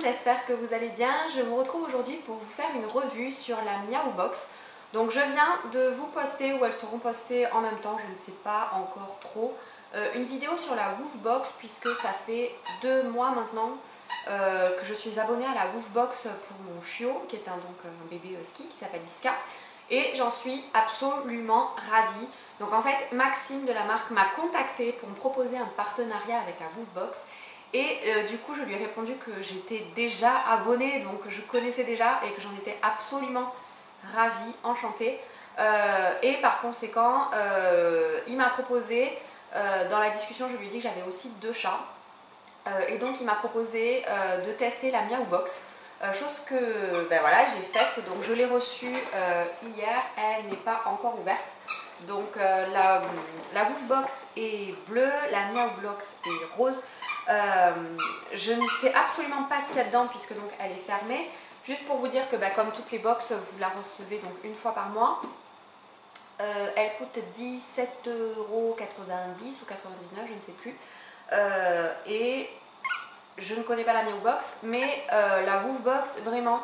j'espère que vous allez bien. Je vous retrouve aujourd'hui pour vous faire une revue sur la Miaou Box. Donc je viens de vous poster, ou elles seront postées en même temps, je ne sais pas encore trop, une vidéo sur la Woofbox, puisque ça fait 2 mois maintenant que je suis abonnée à la Woofbox pour mon chiot, qui est un bébé husky qui s'appelle Iska. Et j'en suis absolument ravie. Donc en fait, Maxime de la marque m'a contactée pour me proposer un partenariat avec la Woofbox. Et du coup, je lui ai répondu que j'étais déjà abonnée, donc je connaissais déjà et que j'en étais absolument ravie, enchantée. Et par conséquent, il m'a proposé, dans la discussion, je lui ai dit que j'avais aussi 2 chats. Et donc, il m'a proposé de tester la Miaou Box. Chose que ben voilà, j'ai faite, donc je l'ai reçue hier, elle n'est pas encore ouverte. Donc la Woofbox est bleue, la Miaou Box est rose. Je ne sais absolument pas ce qu'il y a dedans puisque donc elle est fermée. Juste pour vous dire que bah, comme toutes les box, vous la recevez donc une fois par mois. Elle coûte 17,90 € ou 99, je ne sais plus. Et je ne connais pas la Miaou Box, mais la Woofbox, vraiment,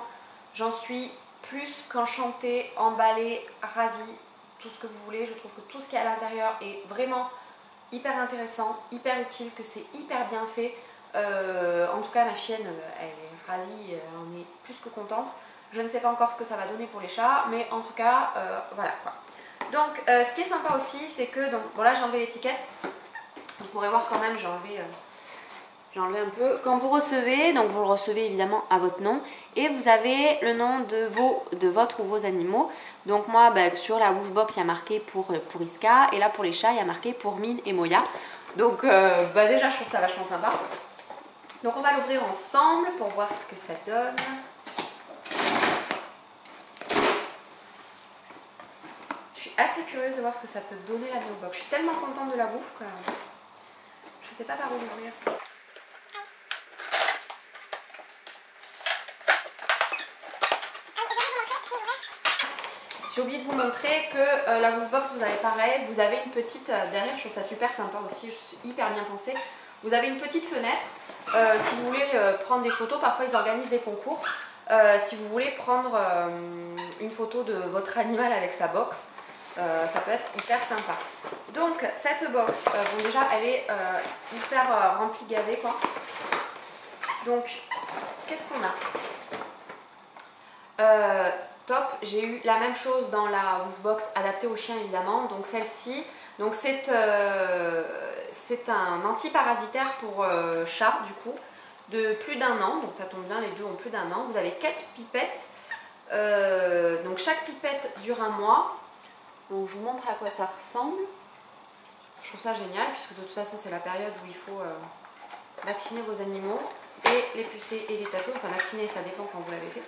j'en suis plus qu'enchantée, emballée, ravie, tout ce que vous voulez. Je trouve que tout ce qui est à l'intérieur est vraiment hyper intéressant, hyper utile, que c'est hyper bien fait. En tout cas, ma chienne, elle est ravie, elle en est plus que contente. Je ne sais pas encore ce que ça va donner pour les chats, mais en tout cas, voilà quoi. Donc, ce qui est sympa aussi, c'est que, donc, bon là j'ai enlevé l'étiquette. Vous pourrez voir quand même, j'ai enlevé un peu. Quand vous recevez, donc vous le recevez évidemment à votre nom et vous avez le nom de votre ou vos animaux. Donc moi, bah, sur la Woofbox, il y a marqué pour Iska et là pour les chats, il y a marqué pour Mine et Moya. Donc bah, déjà, je trouve ça vachement sympa. Donc on va l'ouvrir ensemble pour voir ce que ça donne. Je suis assez curieuse de voir ce que ça peut donner la Miaou Box. Je suis tellement contente de la bouffe que je sais pas par où l'ouvrir. J'ai oublié de vous montrer que la Woofbox, vous avez pareil, vous avez une petite, derrière, je trouve ça super sympa aussi, je suis hyper bien pensée. Vous avez une petite fenêtre, si vous voulez prendre des photos, parfois ils organisent des concours. Si vous voulez prendre une photo de votre animal avec sa box, ça peut être hyper sympa. Donc cette box, bon déjà elle est hyper remplie gavée quoi. Donc qu'est-ce qu'on a top, j'ai eu la même chose dans la Woofbox adaptée aux chiens évidemment. Donc celle-ci, donc c'est un antiparasitaire pour chat du coup, de plus d'1 an, donc ça tombe bien, les deux ont plus d'1 an. Vous avez 4 pipettes, donc chaque pipette dure 1 mois. Donc je vous montre à quoi ça ressemble. Je trouve ça génial puisque de toute façon c'est la période où il faut vacciner vos animaux et les pucer et les tatouer. Enfin vacciner, ça dépend quand vous l'avez fait.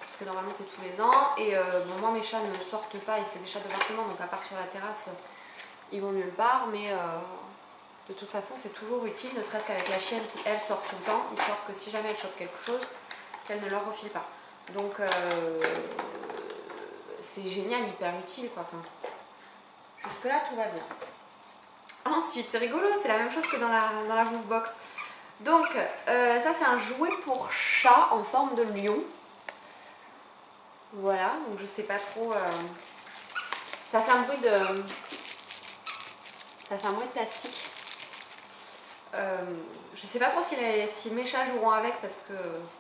Parce que normalement c'est tous les ans. Et bon, moi mes chats ne sortent pas et c'est des chats d'appartement, donc à part sur la terrasse, ils vont nulle part. Mais de toute façon c'est toujours utile, ne serait-ce qu'avec la chienne qui elle sort tout le temps, histoire que si jamais elle chope quelque chose, qu'elle ne leur refile pas. Donc c'est génial, hyper utile quoi. Enfin, jusque là tout va bien. Ensuite c'est rigolo, c'est la même chose que dans la Woofbox. Donc ça c'est un jouet pour chat en forme de lion. Voilà, donc je sais pas trop. Ça fait un bruit de plastique. Je sais pas trop si mes chats joueront avec parce que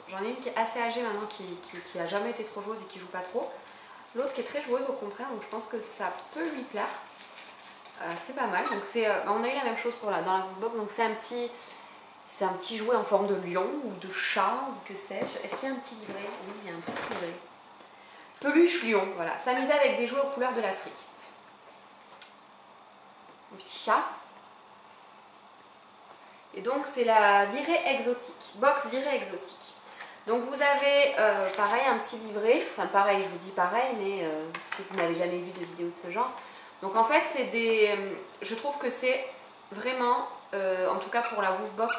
j'en ai une qui est assez âgée maintenant qui a jamais été trop joueuse et qui joue pas trop. L'autre qui est très joueuse au contraire, donc je pense que ça peut lui plaire. C'est pas mal. Donc on a eu la même chose dans la Woofbox, donc c'est un petit jouet en forme de lion ou de chat ou que sais-je. Est-ce qu'il y a un petit livret? Oui, il y a un petit livret. Peluche lion, voilà. S'amuser avec des jouets aux couleurs de l'Afrique. Un petit chat. Et donc c'est la virée exotique, box virée exotique. Donc vous avez pareil un petit livret, enfin pareil je vous dis pareil mais si vous n'avez jamais vu de vidéo de ce genre. Donc en fait c'est je trouve que c'est vraiment, en tout cas pour la Woofbox,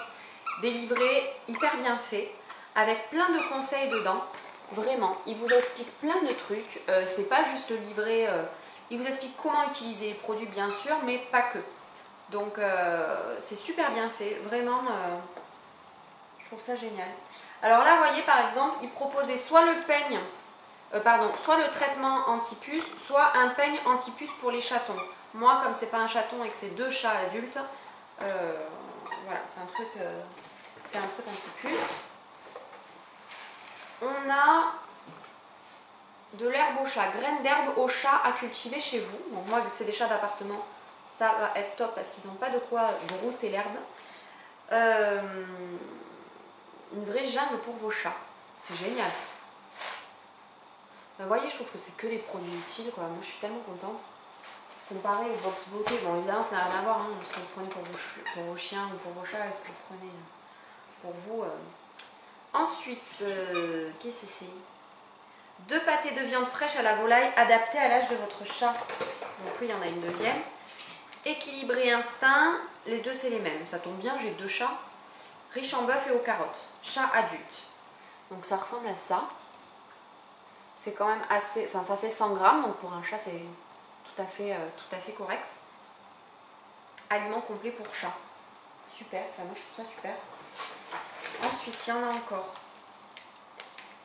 des livrets hyper bien faits, avec plein de conseils dedans. Vraiment, il vous explique plein de trucs, c'est pas juste le livret, il vous explique comment utiliser les produits bien sûr, mais pas que. Donc c'est super bien fait, vraiment, je trouve ça génial. Alors là, vous voyez, par exemple, ils proposaient soit le peigne, soit le traitement anti-puce, soit un peigne anti-puce pour les chatons. Moi, comme c'est pas un chaton et que c'est 2 chats adultes, voilà, c'est un truc anti-puce. On a de l'herbe au chat, graines d'herbe au chat à cultiver chez vous. Donc moi, vu que c'est des chats d'appartement, ça va être top parce qu'ils n'ont pas de quoi brouter l'herbe. Une vraie jungle pour vos chats. C'est génial. Vous voyez, je trouve que c'est que des produits utiles, quoi. Moi, je suis tellement contente. Comparé aux box beauté, bon, évidemment, ça n'a rien à voir. Hein. Est-ce que vous prenez pour vos chiens ou pour vos chats? Est-ce que vous prenez pour vous Ensuite, qu'est-ce que c'est? 2 pâtés de viande fraîche à la volaille adaptés à l'âge de votre chat. Donc oui, il y en a une deuxième. Équilibré instinct, les deux c'est les mêmes. Ça tombe bien, j'ai 2 chats. Riche en bœuf et aux carottes. Chat adulte. Donc ça ressemble à ça. C'est quand même assez... Enfin, ça fait 100 grammes, donc pour un chat, c'est tout à fait correct. Aliment complet pour chat. Super, enfin moi je trouve ça super. Ensuite, il y en a encore.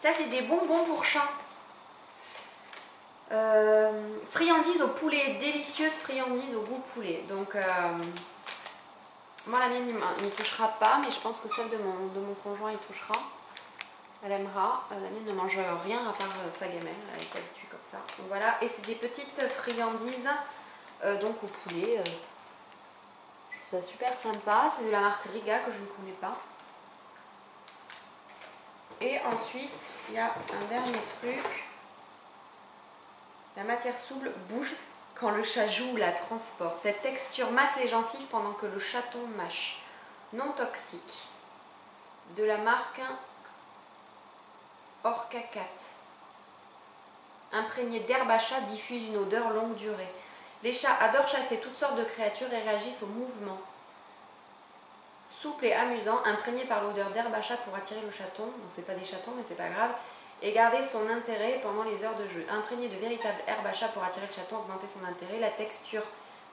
Ça, c'est des bonbons pour chat. Friandises au poulet, délicieuses friandises au goût poulet. Donc, moi la mienne n'y touchera pas, mais je pense que celle de mon conjoint y touchera. Elle aimera. La mienne ne mange rien à part sa gamelle, elle est habituée comme ça. Donc voilà, et c'est des petites friandises donc au poulet. Je trouve ça super sympa. C'est de la marque Riga que je ne connais pas. Et ensuite, il y a un dernier truc. La matière souple bouge quand le chat joue ou la transporte. Cette texture masse les gencives pendant que le chaton mâche. Non toxique. De la marque Orca 4. Imprégné d'herbe à chat, diffuse une odeur longue durée. Les chats adorent chasser toutes sortes de créatures et réagissent au mouvement. Souple et amusant, imprégné par l'odeur d'herbe à chat pour attirer le chaton. Donc c'est pas des chatons mais c'est pas grave. Et garder son intérêt pendant les heures de jeu. Imprégné de véritable herbe à chat pour attirer le chaton, augmenter son intérêt. La texture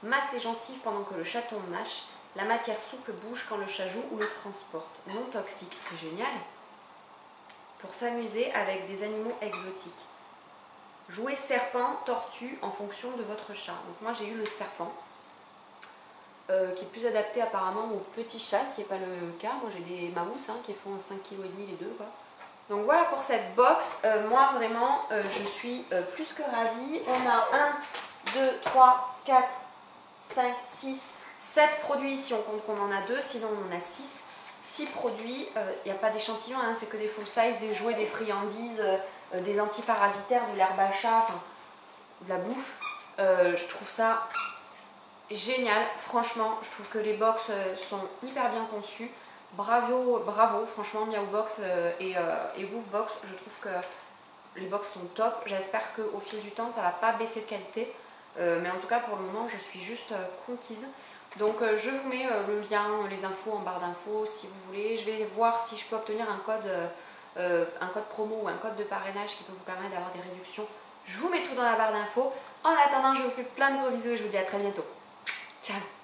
masse les gencives pendant que le chaton mâche. La matière souple bouge quand le chat joue ou le transporte. Non toxique, c'est génial. Pour s'amuser avec des animaux exotiques. Jouer serpent, tortue en fonction de votre chat. Donc moi j'ai eu le serpent. Qui est plus adapté apparemment aux petits chats, ce qui n'est pas le cas. Moi j'ai des maous qui font 5,5 kg les deux, quoi. Donc voilà pour cette box. Moi vraiment je suis plus que ravie. On a 1, 2, 3, 4, 5, 6, 7 produits ici. On compte qu'on en a 2, sinon on en a 6. 6 produits. Il n'y a pas d'échantillon, hein, c'est que des full size, des jouets, des friandises, des antiparasitaires, de l'herbe à chat, enfin de la bouffe. Je trouve ça génial. Franchement, je trouve que les box sont hyper bien conçues. Bravo, bravo, franchement, Miaou Box et Woof Box, je trouve que les box sont top. J'espère qu'au fil du temps, ça va pas baisser de qualité. Mais en tout cas, pour le moment, je suis juste conquise. Donc, je vous mets le lien, les infos en barre d'infos si vous voulez. Je vais voir si je peux obtenir un code promo ou un code de parrainage qui peut vous permettre d'avoir des réductions. Je vous mets tout dans la barre d'infos. En attendant, je vous fais plein de gros bisous et je vous dis à très bientôt. Ciao!